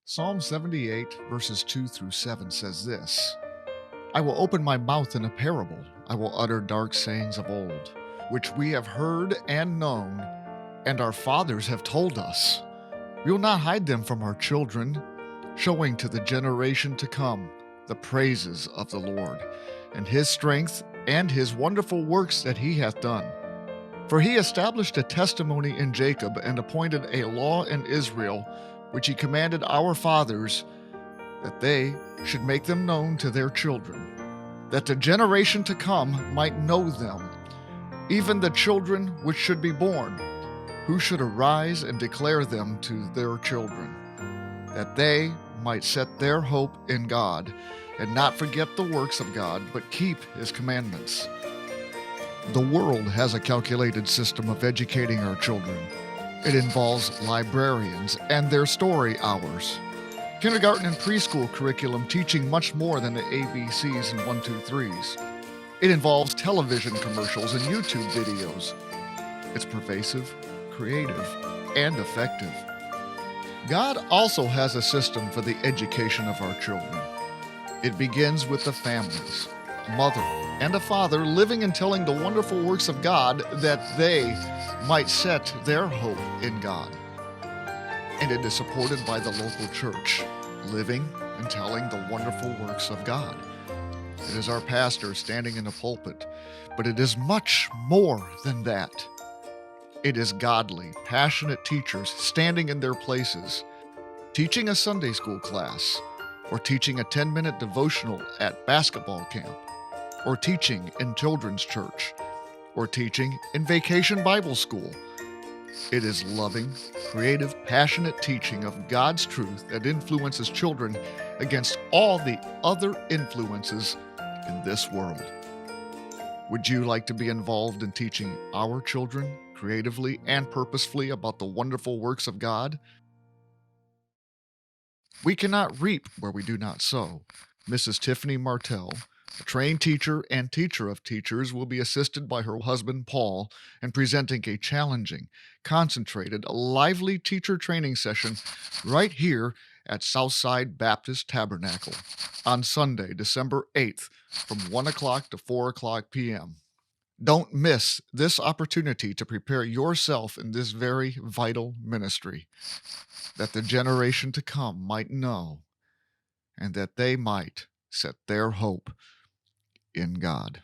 Psalm 78, verses 2 through 7 says this: I will open my mouth in a parable. I will utter dark sayings of old, which we have heard and known, and our fathers have told us. We will not hide them from our children, showing to the generation to come the praises of the Lord, and his strength and his wonderful works that he hath done. For he established a testimony in Jacob and appointed a law in Israel, which he commanded our fathers, that they should make them known to their children, that the generation to come might know them, even the children which should be born, who should arise and declare them to their children, that they might set their hope in God, and not forget the works of God, but keep his commandments. The world has a calculated system of educating our children. It involves librarians and their story hours, kindergarten and preschool curriculum teaching much more than the ABCs and 1, 2, 3s. It involves television commercials and YouTube videos. It's pervasive, creative, and effective. God also has a system for the education of our children. It begins with the families, a mother and a father living and telling the wonderful works of God, that they might set their hope in God. And it is supported by the local church, living and telling the wonderful works of God. It is our pastor standing in the pulpit, but it is much more than that. It is godly, passionate teachers standing in their places, teaching a Sunday school class, or teaching a 10-minute devotional at basketball camp, or teaching in children's church, or teaching in vacation Bible school. It is loving, creative, passionate teaching of God's truth that influences children against all the other influences in this world. Would you like to be involved in teaching our children creatively and purposefully about the wonderful works of God? We cannot reap where we do not sow. Mrs. Tiffany Martell, a trained teacher and teacher of teachers, will be assisted by her husband Paul in presenting a challenging, concentrated, lively teacher training session right here at South Side Baptist Tabernacle on Sunday, December 8th from 1 o'clock to 4 o'clock p.m. Don't miss this opportunity to prepare yourself in this very vital ministry, that the generation to come might know, and that they might set their hope in God.